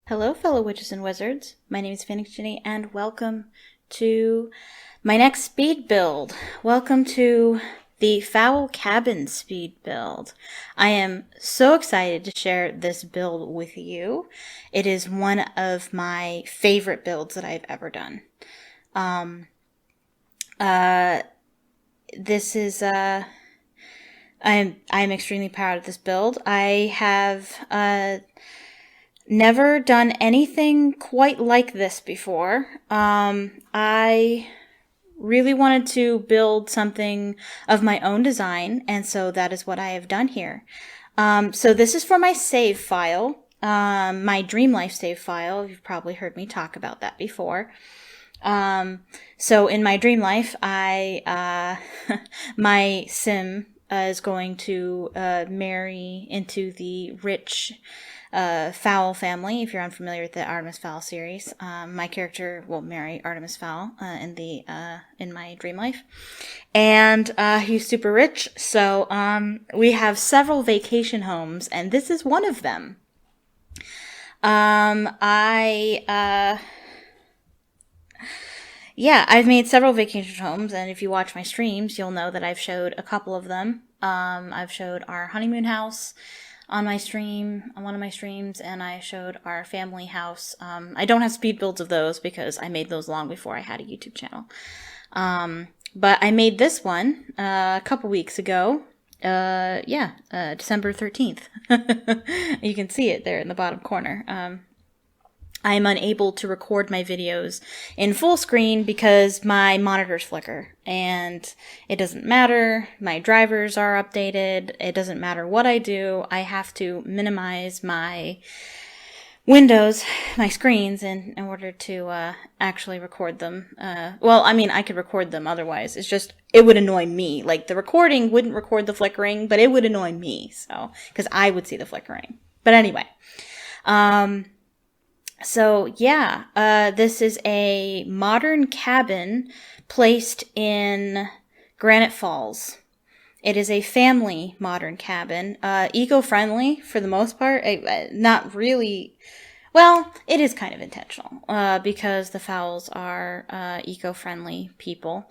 Hello, fellow witches and wizards. My name is PheonixGinny, and welcome to my next speed build. Welcome to the Fowl Cabin speed build. I am so excited to share this build with you. It is one of my favorite builds that I've ever done. This is I'm extremely proud of this build. I have never done anything quite like this before. I really wanted to build something of my own design, and so that is what I have done here. So this is for my save file, my Dream Life save file. You've probably heard me talk about that before. So in my Dream Life, my sim is going to marry into the rich Fowl Family. If you're unfamiliar with the Artemis Fowl series, my character will marry Artemis Fowl in my Dream Life, and he's super rich. So we have several vacation homes, and this is one of them. I've made several vacation homes, and if you watch my streams, you'll know that I've showed a couple of them. I've showed our honeymoon house on one of my streams, and I showed our family house. I don't have speed builds of those because I made those long before I had a YouTube channel. But I made this one a couple weeks ago. December 13th. You can see it there in the bottom corner. I'm unable to record my videos in full screen because my monitors flicker, and it doesn't matter. My drivers are updated. It doesn't matter what I do. I have to minimize my windows, my screens, in order to actually record them. I could record them otherwise. It's just, it would annoy me. Like, the recording wouldn't record the flickering, but it would annoy me, so, because I would see the flickering. But anyway, this is a modern cabin placed in Granite Falls. It is a family modern cabin, eco-friendly for the most part. Not really. Well, it is kind of intentional because the Fowls are eco-friendly people.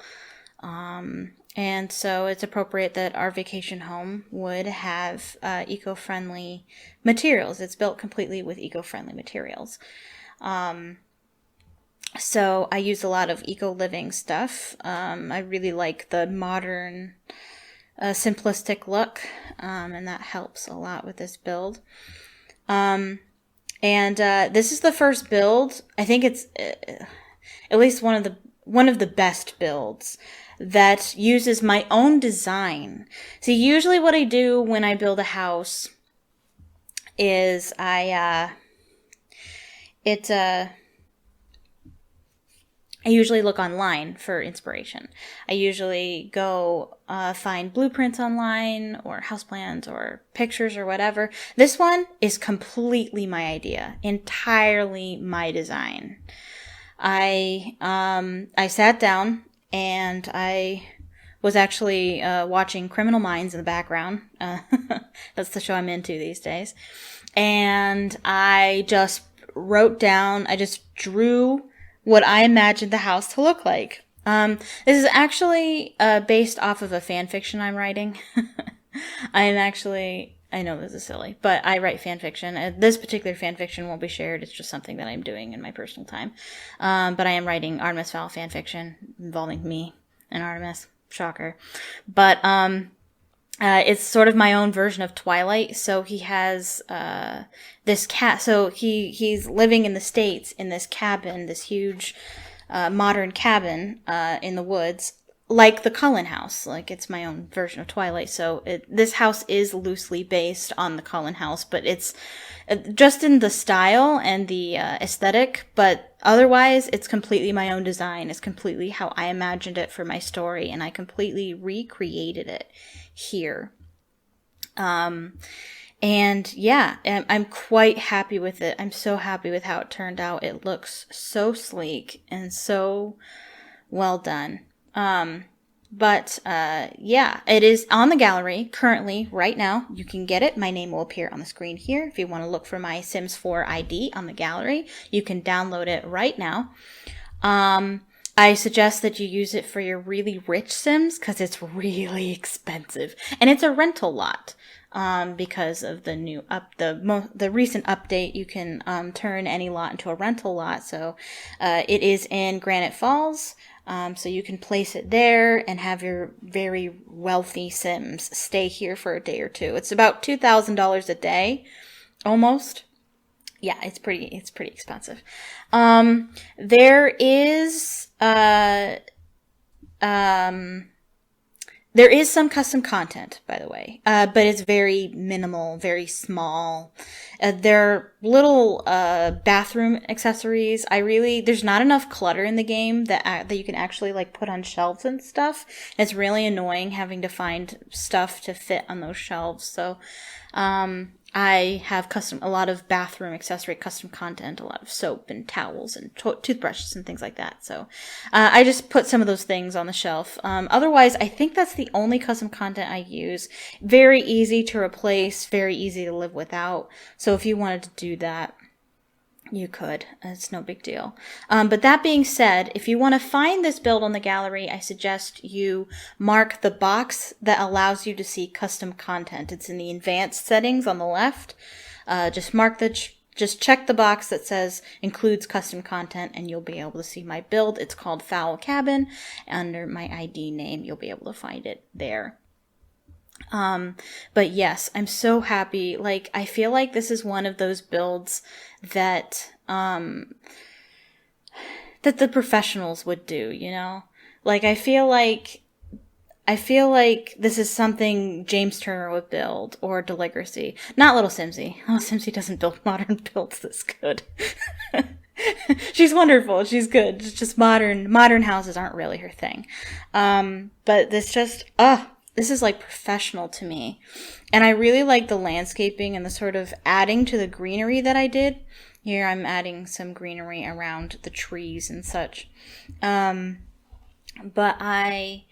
And so it's appropriate that our vacation home would have eco-friendly materials. It's built completely with eco-friendly materials. So I use a lot of eco-living stuff. I really like the modern, simplistic look, and that helps a lot with this build. This is the first build. I think it's at least one of the best builds that uses my own design. See, usually what I do when I build a house is I usually look online for inspiration. I usually go find blueprints online or house plans or pictures or whatever. This one is completely my idea, entirely my design. I sat down and I was actually watching Criminal Minds in the background. That's the show I'm into these days. And I just drew what I imagined the house to look like. This is actually based off of a fan fiction I'm writing. I know this is silly, but I write fan fiction. This particular fan fiction won't be shared. It's just something that I'm doing in my personal time. But I am writing Artemis Fowl fan fiction involving me and Artemis. Shocker. But it's sort of my own version of Twilight. So he has this cat. So he's living in the States in this cabin, this huge modern cabin in the woods, like the Cullen house. Like, it's my own version of Twilight. So this house is loosely based on the Cullen house, but it's just in the style and the aesthetic. But otherwise, it's completely my own design. It's completely how I imagined it for my story, and I completely recreated it here. I'm quite happy with it. I'm so happy with how it turned out. It looks so sleek and so well done. But yeah, it is on the gallery currently right now. You can get it. My name will appear on the screen here. If you want to look for my Sims 4 ID on the gallery, you can download it right now. I suggest that you use it for your really rich Sims because it's really expensive, and it's a rental lot. Because of the new the recent update, you can turn any lot into a rental lot. So it is in Granite Falls. So you can place it there and have your very wealthy Sims stay here for a day or two. It's about $2,000 a day, almost. Yeah, it's pretty expensive. There is some custom content, by the way, but it's very minimal, very small. They're little bathroom accessories. There's not enough clutter in the game that you can actually like put on shelves and stuff. It's really annoying having to find stuff to fit on those shelves. So, I have a lot of bathroom accessory custom content, a lot of soap and towels and toothbrushes and things like that. So I just put some of those things on the shelf. Otherwise, I think that's the only custom content I use. Very easy to replace, very easy to live without. So if you wanted to do that, you could. It's no big deal. But that being said, if you want to find this build on the gallery, I suggest you mark the box that allows you to see custom content. It's in the advanced settings on the left. Just check the box that says includes custom content and you'll be able to see my build. It's called Fowl Cabin. Under my ID name, you'll be able to find it there. But yes, I'm so happy. Like, I feel like this is one of those builds that the professionals would do, you know? Like, I feel like this is something James Turner would build, or Deligracy. Not Little Simsy. Little Simsy doesn't build modern builds this good. She's wonderful. She's good. It's just modern houses aren't really her thing. But this is like professional to me. And I really like the landscaping and the sort of adding to the greenery that I did. Here I'm adding some greenery around the trees and such. But I'm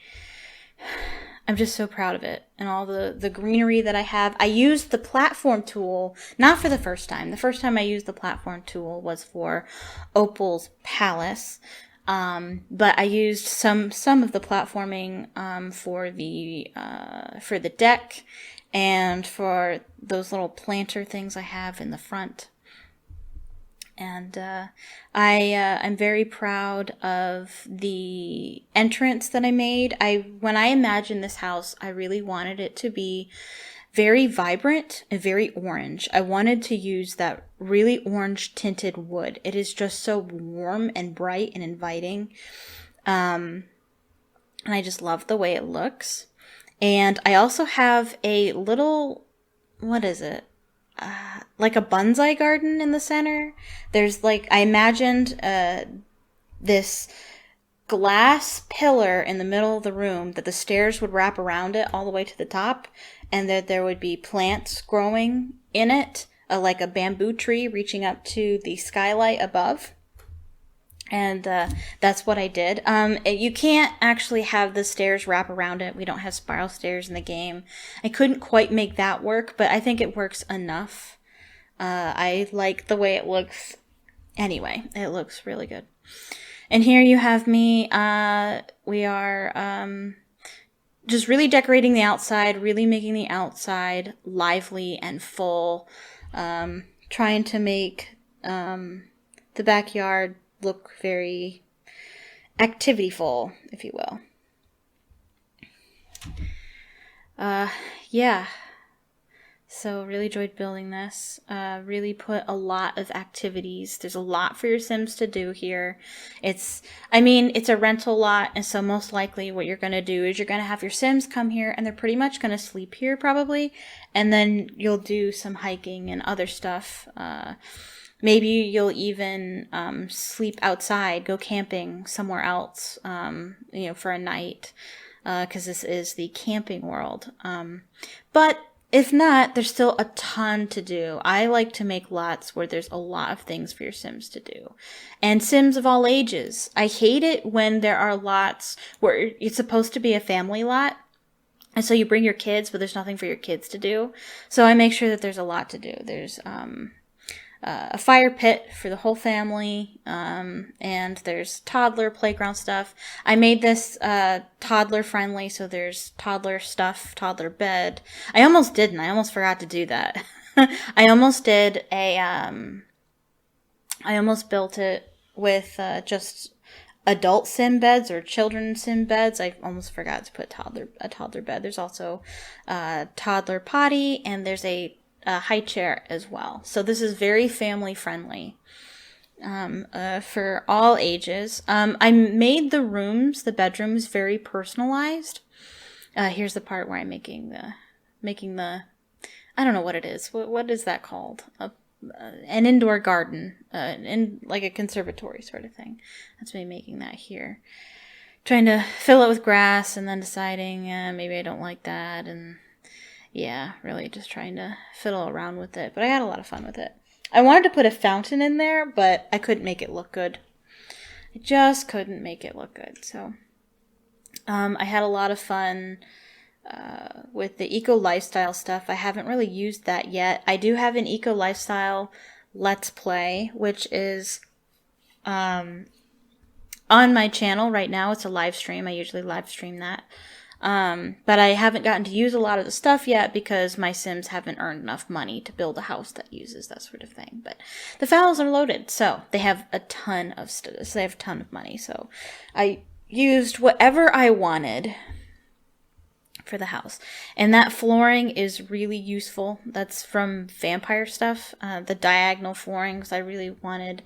just so proud of it and all the greenery that I have. I used the platform tool, not for the first time. The first time I used the platform tool was for Opal's Palace. But I used some of the platforming for the deck and for those little planter things I have in the front. And I'm very proud of the entrance that I made. When I imagined this house, I really wanted it to be very vibrant and very orange. I wanted to use that really orange tinted wood. It is just so warm and bright and inviting. And I just love the way it looks. And I also have a little, what is it? Like a bonsai garden in the center. There's I imagined this glass pillar in the middle of the room that the stairs would wrap around it all the way to the top, and that there would be plants growing in it, like a bamboo tree reaching up to the skylight above. And that's what I did. You can't actually have the stairs wrap around it. We don't have spiral stairs in the game. I couldn't quite make that work, but I think it works enough. I like the way it looks. Anyway, it looks really good. And here you have me. We are just really decorating the outside, really making the outside lively and full. Trying to make the backyard look very activity-full, if you will. Yeah. So really enjoyed building this. Really put a lot of activities. There's a lot for your Sims to do here. It's a rental lot, and so most likely what you're going to do is you're going to have your Sims come here, and they're pretty much going to sleep here probably, and then you'll do some hiking and other stuff. Maybe you'll even sleep outside, go camping somewhere else, for a night, because this is the camping world. But if not, there's still a ton to do. I like to make lots where there's a lot of things for your Sims to do. And Sims of all ages. I hate it when there are lots where it's supposed to be a family lot. And so you bring your kids, but there's nothing for your kids to do. So I make sure that there's a lot to do. There's a fire pit for the whole family, and there's toddler playground stuff. I made this toddler friendly, so there's toddler stuff, toddler bed. I almost didn't. I almost forgot to do that. I almost did I almost built it with just adult sim beds or children's sim beds. I almost forgot to put a toddler bed. There's also a toddler potty, and there's a high chair as well. So this is very family friendly for all ages. I made the bedrooms very personalized. Here's the part where I'm making the I don't know what it is. What is that called? An indoor garden, in like a conservatory sort of thing. That's me making that here. Trying to fill it with grass and then deciding maybe I don't like that, and yeah, really just trying to fiddle around with it. But I had a lot of fun with it. I wanted to put a fountain in there, but I couldn't make it look good. I just couldn't make it look good. So I had a lot of fun with the eco lifestyle stuff. I haven't really used that yet. I do have an eco lifestyle Let's Play, which is on my channel right now. It's a live stream. I usually live stream that. But I haven't gotten to use a lot of the stuff yet because my Sims haven't earned enough money to build a house that uses that sort of thing. But the fowls are loaded, so they have a ton of so they have a ton of money. So I used whatever I wanted for the house. And that flooring is really useful. That's from Vampire Stuff, the diagonal flooring, because I really wanted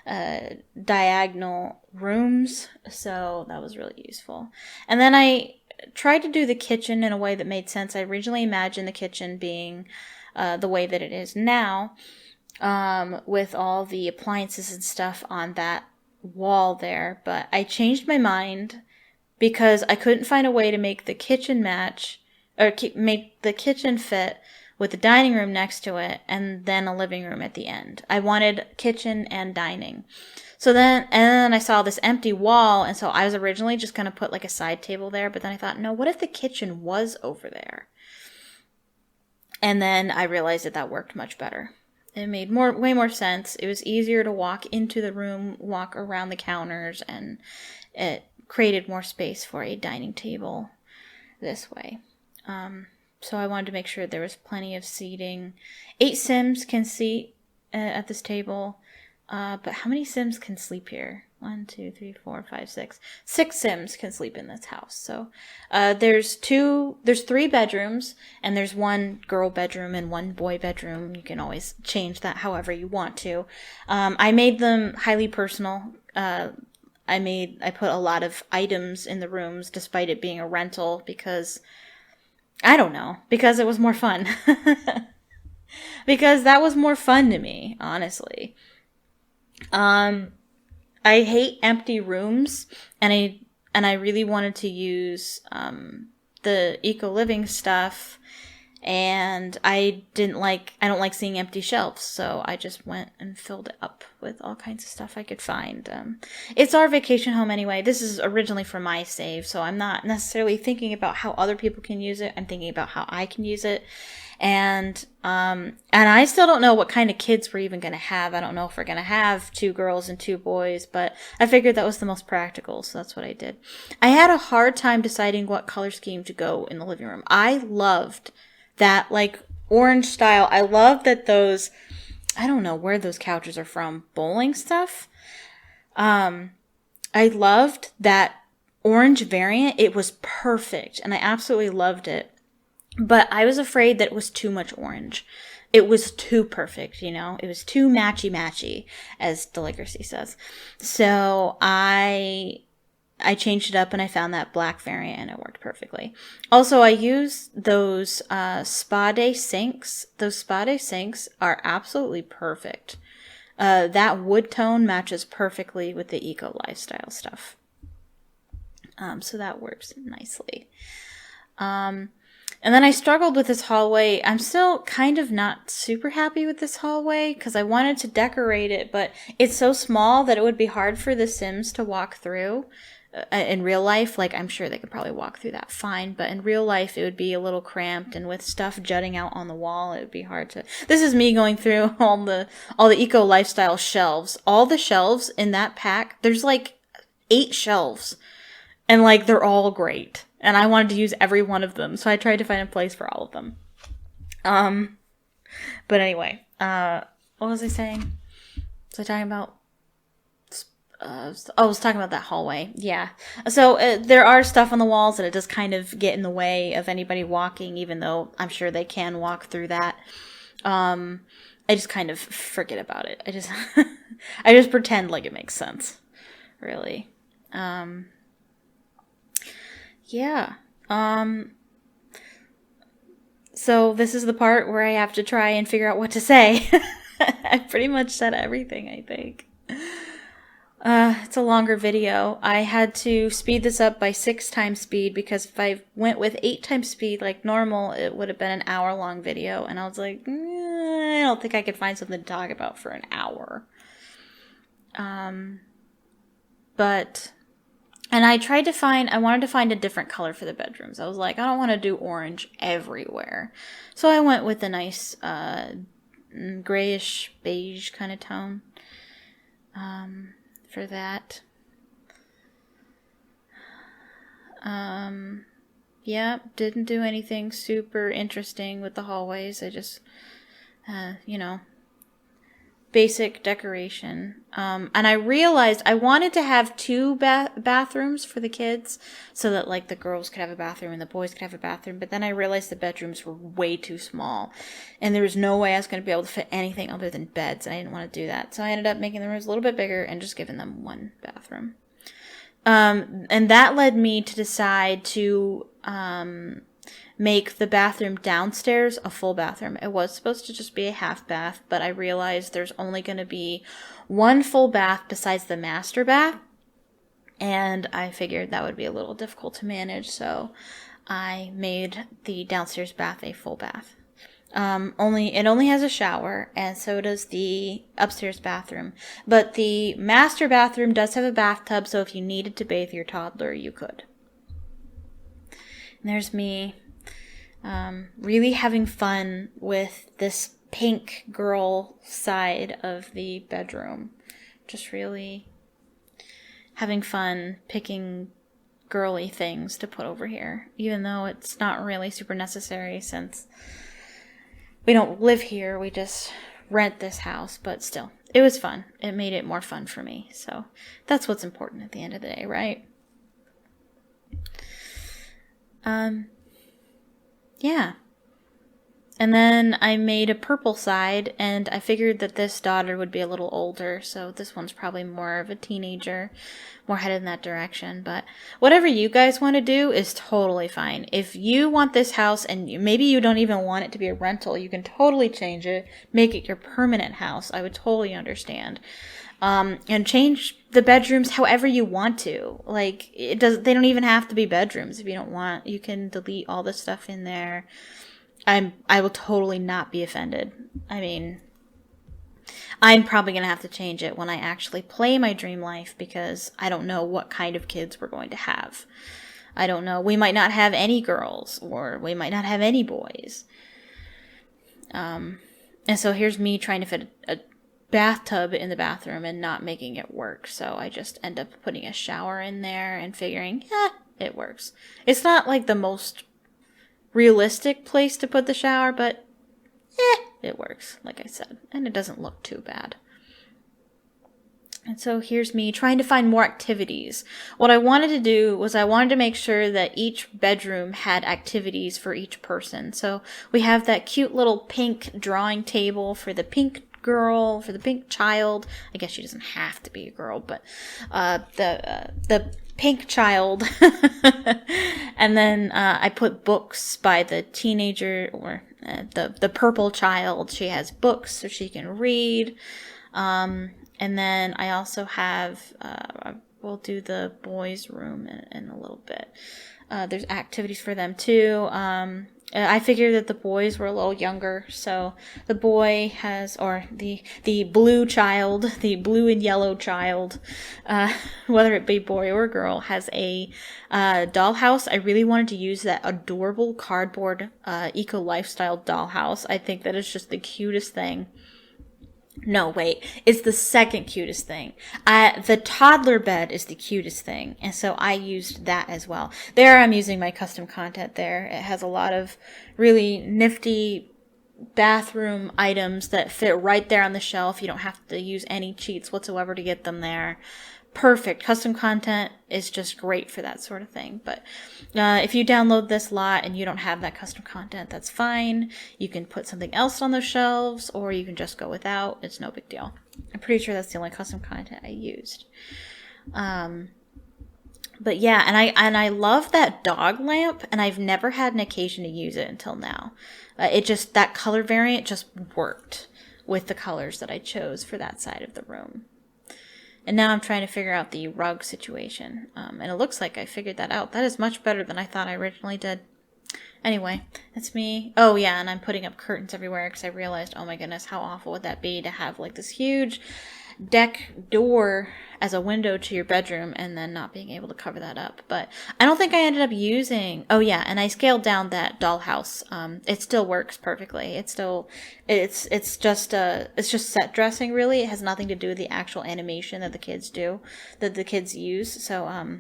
diagonal rooms, so that was really useful. And then I tried to do the kitchen in a way that made sense. I originally imagined the kitchen being the way that it is now, with all the appliances and stuff on that wall there, but I changed my mind because I couldn't find a way to make the kitchen match, or make the kitchen fit with the dining room next to it, and then a living room at the end. I wanted kitchen and dining. So then I saw this empty wall, and so I was originally just going to put like a side table there, but then I thought, no, what if the kitchen was over there? And then I realized that worked much better. It made way more sense. It was easier to walk into the room, walk around the counters, and it created more space for a dining table this way. So I wanted to make sure there was plenty of seating. 8 Sims can seat at this table. But how many Sims can sleep here? 1, 2, 3, 4, 5, 6. 6 Sims can sleep in this house. So there's 3 bedrooms, and there's 1 girl bedroom and 1 boy bedroom. You can always change that however you want to. I made them highly personal. I put a lot of items in the rooms despite it being a rental because, I don't know, because it was more fun. Because that was more fun to me, honestly. I hate empty rooms, and I really wanted to use the eco living stuff, and I don't like seeing empty shelves, so I just went and filled it up with all kinds of stuff I could find. It's our vacation home anyway. This is originally for my save, so I'm not necessarily thinking about how other people can use it. I'm thinking about how I can use it. And I still don't know what kind of kids we're even going to have. I don't know if we're going to have 2 girls and 2 boys, but I figured that was the most practical, so that's what I did. I had a hard time deciding what color scheme to go in the living room. I loved that, like, orange style. I love that those, I don't know where those couches are from, bowling stuff. I loved that orange variant. It was perfect, and I absolutely loved it. But I was afraid that it was too much orange. It was too perfect, you know? It was too matchy-matchy, as Delicacy says. So I changed it up, and I found that black variant, and it worked perfectly. Also, I use those Spa Day sinks. Those Spa Day sinks are absolutely perfect. That wood tone matches perfectly with the eco lifestyle stuff. So that works nicely. And then I struggled with this hallway. I'm still kind of not super happy with this hallway because I wanted to decorate it, but it's so small that it would be hard for the Sims to walk through. In real life, like, I'm sure they could probably walk through that fine, but in real life it would be a little cramped, and with stuff jutting out on the wall, it would be hard to. This is me going through all the eco lifestyle shelves. All the shelves in that pack, there's like 8 shelves, and like they're all great, and I wanted to use every one of them, so I tried to find a place for all of them. But anyway, what was I saying? Was I talking about? I was talking about that hallway. Yeah. So there are stuff on the walls, and it does kind of get in the way of anybody walking, even though I'm sure they can walk through that. I just kind of forget about it. I just pretend like it makes sense. Really. Yeah. So this is the part where I have to try and figure out what to say. I pretty much said everything, I think. It's a longer video. I had to speed this up by 6 times speed because if I went with 8 times speed like normal, it would have been an hour-long video. And I was like, I don't think I could find something to talk about for an hour. And I wanted to find a different color for the bedrooms. I was like, I don't want to do orange everywhere. So I went with a nice grayish beige kind of tone. For that. Yeah, didn't do anything super interesting with the hallways. I just, basic decoration. And I realized I wanted to have 2 bathrooms for the kids so that like the girls could have a bathroom and the boys could have a bathroom. But then I realized the bedrooms were way too small and there was no way I was going to be able to fit anything other than beds. And I didn't want to do that. So I ended up making the rooms a little bit bigger and just giving them 1 bathroom. And that led me to decide to, make the bathroom downstairs a full bathroom. It was supposed to just be a half bath, but I realized there's only going to be 1 full bath besides the master bath. And I figured that would be a little difficult to manage, so I made the downstairs bath a full bath. It only has a shower, and so does the upstairs bathroom. But the master bathroom does have a bathtub, so if you needed to bathe your toddler, you could. And there's me. Really having fun with this pink girl side of the bedroom. Just really having fun picking girly things to put over here. Even though it's not really super necessary since we don't live here. We just rent this house. But still, it was fun. It made it more fun for me. So that's what's important at the end of the day, right? Yeah. And then I made a purple side, and I figured that this daughter would be a little older, so this one's probably more of a teenager, more headed in that direction. But whatever you guys want to do is totally fine. If you want this house, and maybe you don't even want it to be a rental, you can totally change it, make it your permanent house. I would totally understand. And change the bedrooms however you want to. Like, they don't even have to be bedrooms if you don't want. You can delete all the stuff in there. I will totally not be offended. I mean, I'm probably going to have to change it when I actually play my dream life because I don't know what kind of kids we're going to have. I don't know. We might not have any girls or we might not have any boys. And so here's me trying to fit a bathtub in the bathroom and not making it work. So I just end up putting a shower in there and figuring, it works. It's not like the most realistic place to put the shower, but it works, like I said, and it doesn't look too bad. And so here's me trying to find more activities. What I wanted to do was I wanted to make sure that each bedroom had activities for each person. So we have that cute little pink drawing table for the pink girl, for the pink child. I guess she doesn't have to be a girl, but the pink child. And then I put books by the teenager or the purple child. She has books so she can read. And then I also have, we'll do the boys' room in a little bit. There's activities for them too. I figured that the boys were a little younger, so the boy has, or the blue child, the blue and yellow child, whether it be boy or girl, has a dollhouse. I really wanted to use that adorable cardboard eco lifestyle dollhouse. I think that is just the cutest thing. No, wait. It's the second cutest thing. The toddler bed is the cutest thing. And so I used that as well. There I'm using my custom content there. It has a lot of really nifty bathroom items that fit right there on the shelf. You don't have to use any cheats whatsoever to get them there. Perfect. Custom content is just great for that sort of thing. But if you download this lot and you don't have that custom content, that's fine. You can put something else on those shelves, or you can just go without. It's no big deal. I'm pretty sure that's the only custom content I used. But yeah, and I love that dog lamp, and I've never had an occasion to use it until now. That color variant just worked with the colors that I chose for that side of the room. And now I'm trying to figure out the rug situation. And it looks like I figured that out. That is much better than I thought I originally did. Anyway, that's me. Oh, yeah, and I'm putting up curtains everywhere because I realized, oh my goodness, how awful would that be to have like this huge deck door as a window to your bedroom and then not being able to cover that up. But I don't think I ended up using... Oh, yeah, and I scaled down that dollhouse. It still works perfectly. It's just set dressing, really. It has nothing to do with the actual animation that the kids use. So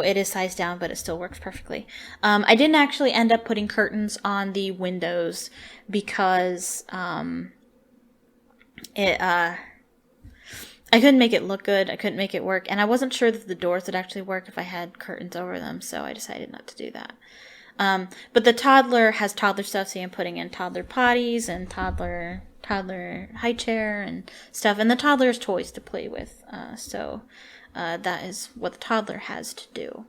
it is sized down, but it still works perfectly. I didn't actually end up putting curtains on the windows because I couldn't make it look good. I couldn't make it work, and I wasn't sure that the doors would actually work if I had curtains over them, so I decided not to do that. But the toddler has toddler stuff, so I'm putting in toddler potties and toddler high chair and stuff, and the toddler's toys to play with. So that is what the toddler has to do.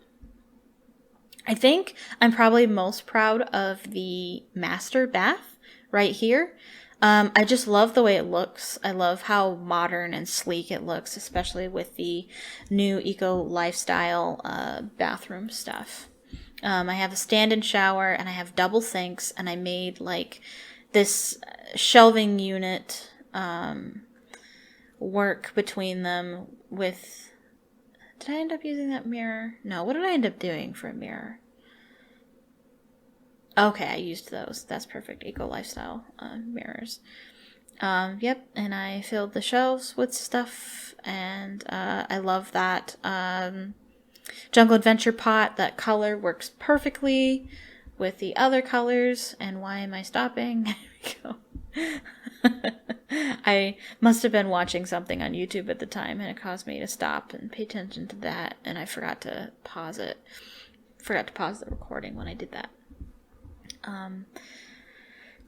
I think I'm probably most proud of the master bath right here. I just love the way it looks. I love how modern and sleek it looks, especially with the new eco lifestyle bathroom stuff. I have a stand-in shower, and I have double sinks, and I made like this shelving unit work between them with... Did I end up using that mirror? No, what did I end up doing for a mirror? Okay, I used those. That's perfect. Eco lifestyle mirrors. Yep, and I filled the shelves with stuff, and I love that Jungle Adventure pot. That color works perfectly with the other colors. And why am I stopping? There we go. I must have been watching something on YouTube at the time, and it caused me to stop and pay attention to that, and I forgot to pause it. Forgot to pause the recording when I did that.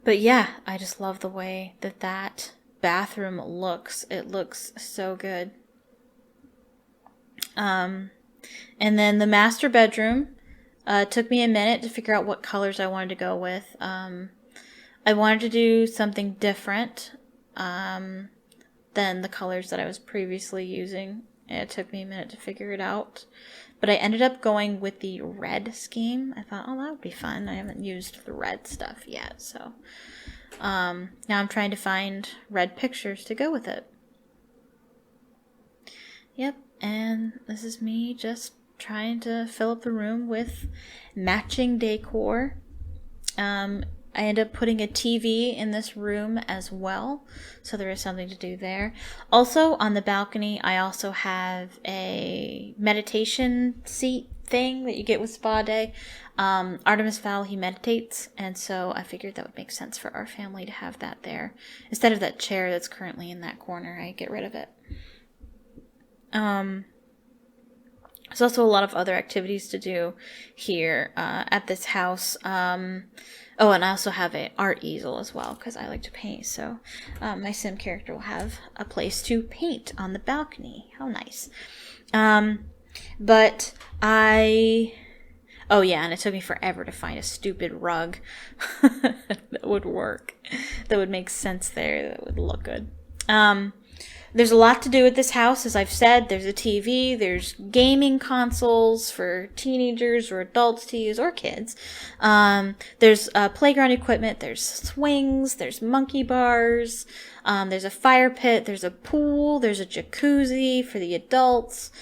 But yeah, I just love the way that bathroom looks. It looks so good. And then the master bedroom, took me a minute to figure out what colors I wanted to go with. I wanted to do something different, than the colors that I was previously using. It took me a minute to figure it out. But I ended up going with the red scheme. I thought, oh, that would be fun. I haven't used the red stuff yet, so... now I'm trying to find red pictures to go with it. Yep, and this is me just trying to fill up the room with matching decor. I ended up putting a TV in this room as well, so there is something to do there. Also, on the balcony, I also have a meditation seat thing that you get with Spa Day. Artemis Fowl, he meditates, and so I figured that would make sense for our family to have that there. Instead of that chair that's currently in that corner, I get rid of it. There's also a lot of other activities to do here at this house. Oh, and I also have an art easel as well, because I like to paint, so my sim character will have a place to paint on the balcony. How nice. But I... Oh, yeah, and it took me forever to find a stupid rug that would work, that would make sense there, that would look good. There's a lot to do at this house, as I've said. There's a TV, there's gaming consoles for teenagers or adults to use, or kids. There's playground equipment, there's swings, there's monkey bars, there's a fire pit, there's a pool, there's a jacuzzi for the adults.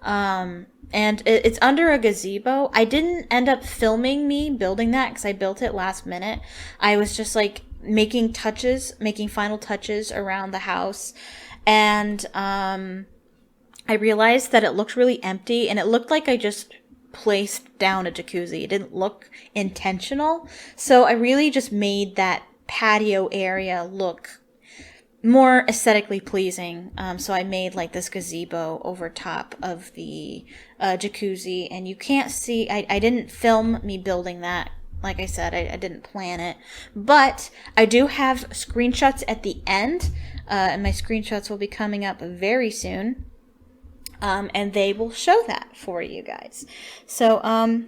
And it's under a gazebo. I didn't end up filming me building that because I built it last minute. I was just like making final touches around the house. And I realized that it looked really empty, and it looked like I just placed down a jacuzzi. It didn't look intentional. So I really just made that patio area look more aesthetically pleasing. So I made like this gazebo over top of the jacuzzi, and you can't see, I didn't film me building that. Like I said, I didn't plan it, but I do have screenshots at the end, and my screenshots will be coming up very soon, and they will show that for you guys. So I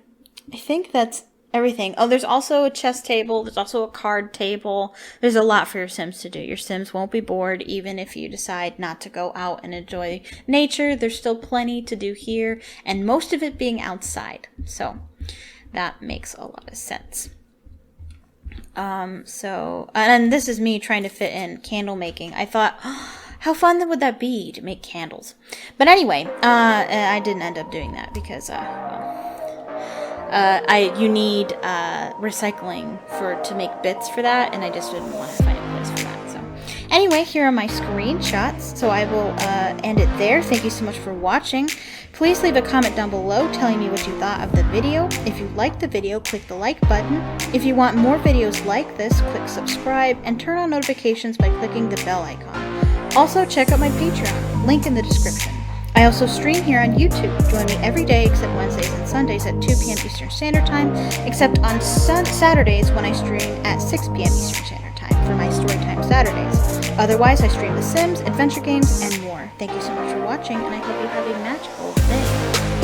think that's everything. Oh, there's also a chess table. There's also a card table. There's a lot for your Sims to do. Your Sims won't be bored even if you decide not to go out and enjoy nature. There's still plenty to do here, and most of it being outside. So that makes a lot of sense. And this is me trying to fit in candle making. I thought, oh, how fun would that be to make candles? But anyway, I didn't end up doing that because, you need recycling to make bits for that, and I just didn't want to find a place for that. So anyway, here are my screenshots. So I will end it there. Thank you so much for watching. Please leave a comment down below telling me what you thought of the video. If you liked the video, click the like button. If you want more videos like this, click subscribe and turn on notifications by clicking the bell icon. Also, check out my Patreon, link in the description. I also stream here on YouTube. Join me every day except Wednesdays and Sundays at 2 p.m. Eastern Standard Time, except on Saturdays when I stream at 6 p.m. Eastern Standard Time for my Storytime Saturdays. Otherwise, I stream The Sims, adventure games, and more. Thank you so much for watching, and I hope you have a magical day.